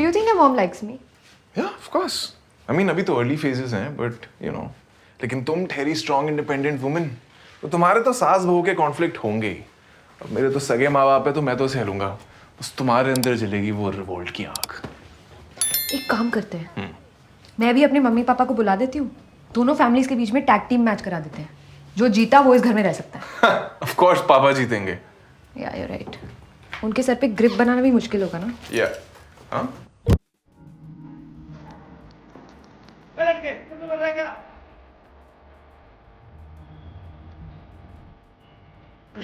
Do you think your mom likes me? Yeah, of course. I mean, अभी तो early phases हैं, but you know, लेकिन तुम ठहरी strong independent woman, तो तुम्हारे तो सास बहू के conflict होंगे ही। अब मेरे तो सगे माँ बाप है तो मैं तो सह लूंगा, बस तुम्हारे अंदर जलेगी वो रिवोल्ट की आग। एक काम करते हैं, मैं भी अपने मम्मी पापा को बुला देती हूँ, दोनों फैमिलीज के बीच में टैग टीम मैच करा देते हैं, जो जीता वो इस घर में रह सकता है। Of course, पापा जीतेंगे। Yeah, you're right. उनके सर पे ग्रिप बनाना भी मुश्किल होगा ना? Yeah. हाँ?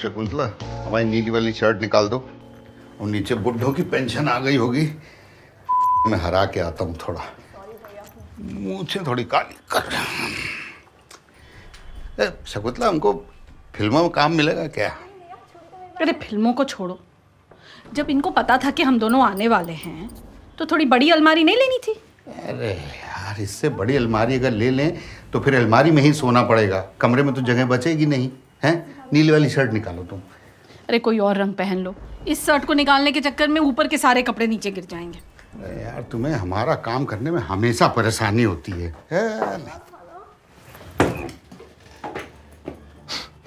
शकुंतला, हमारी नीली वाली शर्ट निकाल दो और नीचे बुड्ढों की पेंशन आ गई होगी। मैं हरा के आता हूँ थोड़ा, मूछें थोड़ी काली कर। शकुंतला, हमको फिल्मों में काम मिलेगा क्या? अरे फिल्मों को छोड़ो, जब इनको पता था कि हम दोनों आने वाले हैं तो थोड़ी बड़ी अलमारी नहीं लेनी थी? अरे यार, इससे बड़ी अलमारी अगर ले लें तो फिर अलमारी में ही सोना पड़ेगा, कमरे में तो जगह बचेगी नहीं। हैं? नीली वाली शर्ट निकालो तुम। अरे कोई और रंग पहन लो, इस शर्ट को निकालने के चक्कर में ऊपर के सारे कपड़े नीचे गिर जाएंगे। अरे यार, तुम्हें हमारा काम करने में हमेशा परेशानी होती है।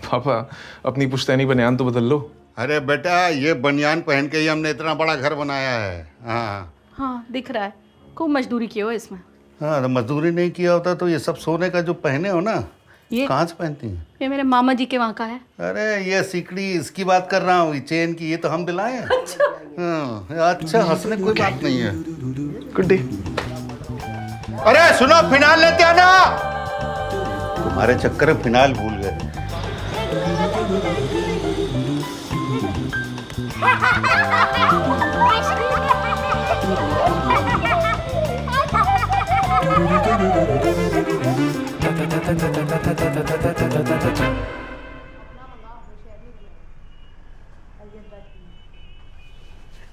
पापा, अपनी पुश्तैनी बनियान तो बदल लो। अरे बेटा, ये बनियान पहन के ही हमने इतना बड़ा घर बनाया है। हाँ, दिख रहा है, खूब मजदूरी की हो इसमें। हाँ, तो मजदूरी नहीं किया होता तो ये सब सोने का जो पहने हो ना, ये कहाँ से पहनती हैं? ये मेरे मामा जी के वहाँ का है। अरे ये सिकड़ी इसकी बात कर रहा हूँ, चेन की, ये तो हम दिलाए हैं। अच्छा, हंसने कोई बात नहीं है। Good day. अरे सुनो, फिनाल लेते आना। तुम्हारे चक्कर में फिनाल भूल गए।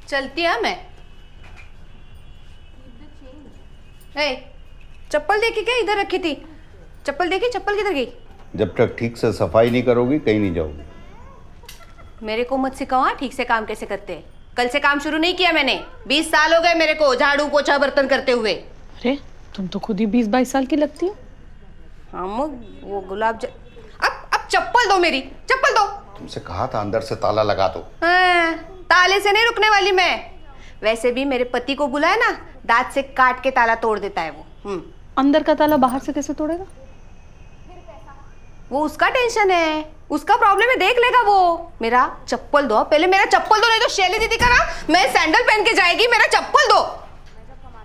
चलती है मैं। चप्पल देखी क्या? इधर रखी थी चप्पल, देखी चप्पल किधर गई? जब तक ठीक से सफाई नहीं करोगी कहीं नहीं जाओगी। मेरे को मत सिखाओ ठीक से काम कैसे करते हैं। कल से काम शुरू नहीं किया मैंने, 20 साल हो गए मेरे को झाड़ू पोछा बर्तन करते हुए। अरे तुम तो खुद ही 20-22 साल की लगती हो। हम वो अब चप्पल दो, मेरी चप्पल दो। तुमसे कहा था अंदर से ताला लगा दो। हाँ, ताले से नहीं रुकने वाली मैं। वैसे भी मेरे पति को बुलाया ना, दांत से काट के ताला तोड़ देता है वो। अंदर का ताला बाहर से कैसे तोड़ेगा? वो उसका टेंशन है, उसका प्रॉब्लम है, देख लेगा वो। मेरा चप्पल दो पहले, मेरा चप्पल दो, नहीं तो शैली दीदी का ना मैं सैंडल पहन के जाएगी। मेरा चप्पल दो।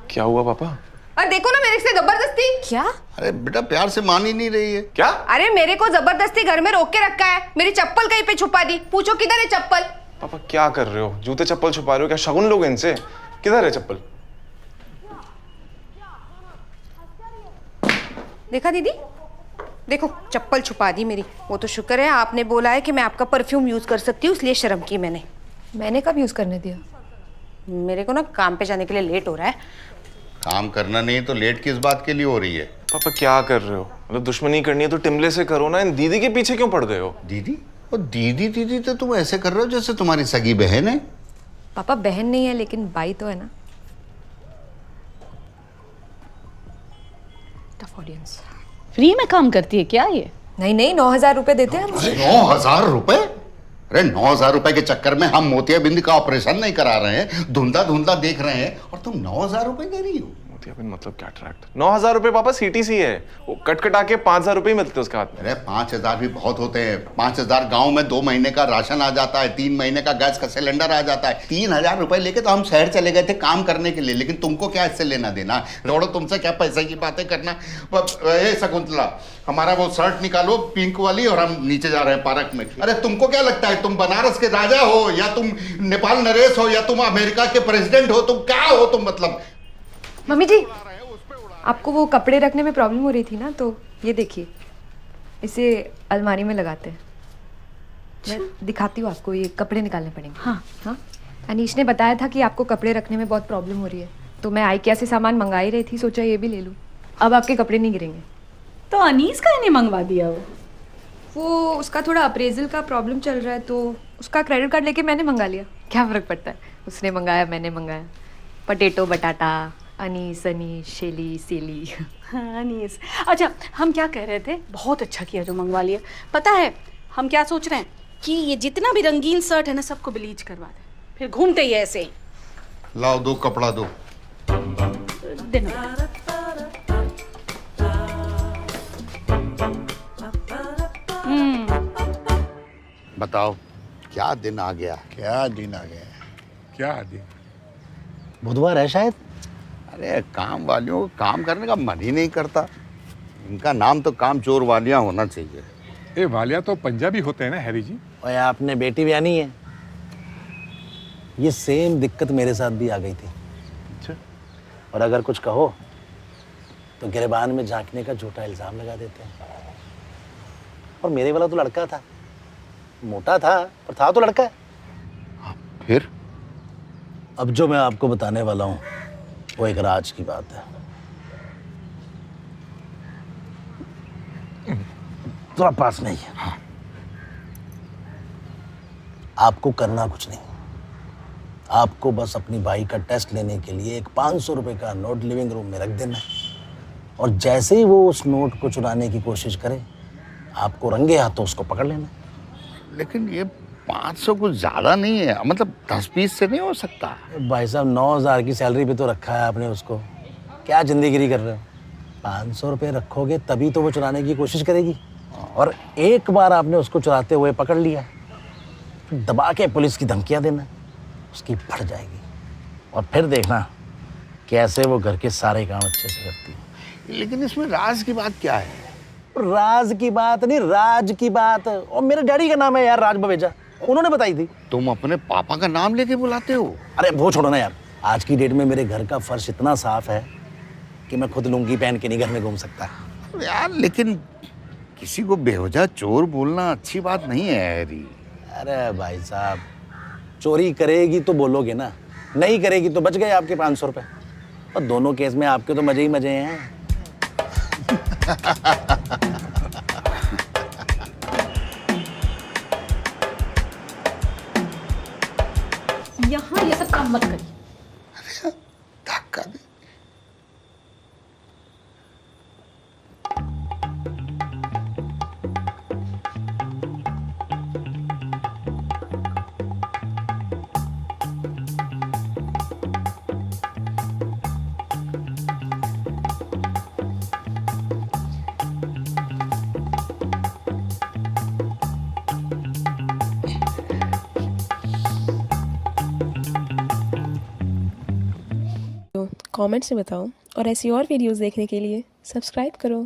क्या हुआ पापा? और देखो ना मेरे से जबरदस्ती। क्या? अरे बेटा, प्यार से मान ही नहीं रही है। क्या? अरे मेरे को जबरदस्ती घर में रोक के रखा है, मेरी चप्पल कहीं पे छुपा दी। पूछो किधर है चप्पल? पापा क्या कर रहे हो? जूते चप्पल छुपा रहे हो क्या? शगुन लोगे इनसे। किधर है चप्पल? देखा दीदी, देखो चप्पल छुपा दी मेरी। वो तो शुक्र है आपने बोला है कि मैं आपका परफ्यूम यूज कर सकती हूँ, इसलिए शर्म की मैंने। मैंने कब यूज करने दिया? मेरे को ना काम पे जाने के लिए लेट हो रहा है। काम करना नहीं तो लेट किस बात के लिए हो रही है? पापा क्या कर रहे हो? मतलब दुश्मनी करनी है तो टिमले से करो ना, इन दीदी के पीछे क्यों पड़ गए हो? दीदी? और दीदी दीदी तो तुम ऐसे कर रहे हो जैसे तुम्हारी सगी बहन है। पापा बहन नहीं है लेकिन भाई तो है ना। Tough audience. फ्री में काम करती है क्या ये? नहीं, 9,000 रुपए देते हैं मुझे। 9,000 रुपए? अरे 9,000 रुपए के चक्कर में हम मोतियाबिंद का ऑपरेशन नहीं करा रहे हैं, धुंधला धुंधला देख रहे हैं, और तुम 9,000 रुपए दे रही हो? मोतियाबिंद मतलब कैटरैक्ट। 9,000 रुपए पापा सीटीसी है, वो कट कटा के 5,000 रुपए ही मिलते उसके हाथ में। अरे 5,000 भी बहुत होते हैं। 5,000 गांव में 2 महीने का राशन आ जाता है, 3 महीने का गैस का सिलेंडर आ जाता है। 3,000 रुपए लेके तो हम शहर चले गए थे काम करने के लिए, लेकिन तुमको क्या इससे लेना देना? छोड़ो, तुमसे क्या पैसे की बातें करना। शकुंतला, हमारा वो शर्ट निकालो पिंक वाली, और हम नीचे जा रहे हैं पार्क में। अरे तुमको क्या लगता है तुम बनारस के राजा हो, या तुम नेपाल नरेश हो, या तुम अमेरिका के प्रेसिडेंट हो? तुम क्या हो तुम? मतलब मम्मी जी, आपको वो कपड़े रखने में प्रॉब्लम हो रही थी ना, तो ये देखिए, इसे अलमारी में लगाते हैं। मैं दिखाती हूँ आपको, ये कपड़े निकालने पड़ेंगे। हाँ, अनीश ने बताया था कि आपको कपड़े रखने में बहुत प्रॉब्लम हो रही है, तो मैं आइकिया से सामान मंगा ही रही थी, सोचा ये भी ले लूँ। अब आपके कपड़े नहीं गिरेंगे। तो अनीस का इन्हें मंगवा दिया वो उसका थोड़ा अप्रेजल का प्रॉब्लम चल रहा है, तो उसका क्रेडिट कार्ड लेके मैंने मंगा लिया। क्या फ़र्क पड़ता है, उसने मंगाया मैंने मंगाया। पटेटो बटाटा, अनीस अनीस, शेली सेली। हाँ नीस। अच्छा हम क्या कह रहे थे, बहुत अच्छा किया जो मंगवा लिया। पता है हम क्या सोच रहे हैं कि ये जितना भी रंगीन शर्ट है ना सबको ब्लीच करवा दे, फिर घूमते ही ऐसे ही। लाओ दो कपड़ा दो। देना। बताओ क्या दिन आ गया। क्या दिन आ गया। क्या दिन? बुधवार है शायद। अरे काम वालियों को काम करने का मन ही नहीं करता। इनका नाम तो काम चोर वालियां होना चाहिए। ये वालिया तो पंजाबी होते हैं ना हैरी जी? और आपने बेटी ब्यानी है। ये सेम दिक्कत मेरे साथ भी आ गई थी। अच्छा। और अगर कुछ कहो तो गिरबान में झांकने का झूठा इल्जाम लगा देते हैं। और मेरे वाला तो लड़का था, मोटा था पर था तो लड़का। फिर अब जो मैं आपको बताने वाला हूँ वो एक राज की बात है। थोड़ा पास नहीं है। हाँ। आपको करना कुछ नहीं, आपको बस अपनी भाई का टेस्ट लेने के लिए एक 500 रुपए का नोट लिविंग रूम में रख देना है। और जैसे ही वो उस नोट को चुराने की कोशिश करे, आपको रंगे हाथों उसको पकड़ लेना है। लेकिन ये 500 कुछ ज्यादा नहीं है, मतलब 10-20 से नहीं हो सकता। भाई साहब 9,000 की सैलरी पे तो रखा है आपने उसको, क्या जिंदगी कर रहे हो। 500 रुपये रखोगे तभी तो वो चुराने की कोशिश करेगी। और एक बार आपने उसको चुराते हुए पकड़ लिया, फिर दबा के पुलिस की धमकियां देना, उसकी बढ़ जाएगी। और फिर देखना कैसे वो घर के सारे काम अच्छे से करती है। लेकिन इसमें राज की बात क्या है? राज की बात नहीं, राज की बात। और मेरे डैडी का नाम है यार राज बवेजा, उन्होंने बताई थी। तुम अपने पापा का नाम लेके बुलाते हो? अरे वो छोड़ो ना यार, आज की डेट में मेरे घर का फर्श इतना साफ है कि मैं खुद लुंगी पहन के नहीं घर में घूम सकता। यार लेकिन किसी को बेवजह चोर बोलना अच्छी बात नहीं है हैरी। अरे भाई साहब, चोरी करेगी तो बोलोगे ना, नहीं करेगी तो बच गए आपके 500 रुपये। और दोनों केस में आपके तो मजे ही मजे हैं। यहाँ ये सब काम मत करिए। धक्का दे। कमेंट्स में बताओ और ऐसी और वीडियोस देखने के लिए सब्सक्राइब करो।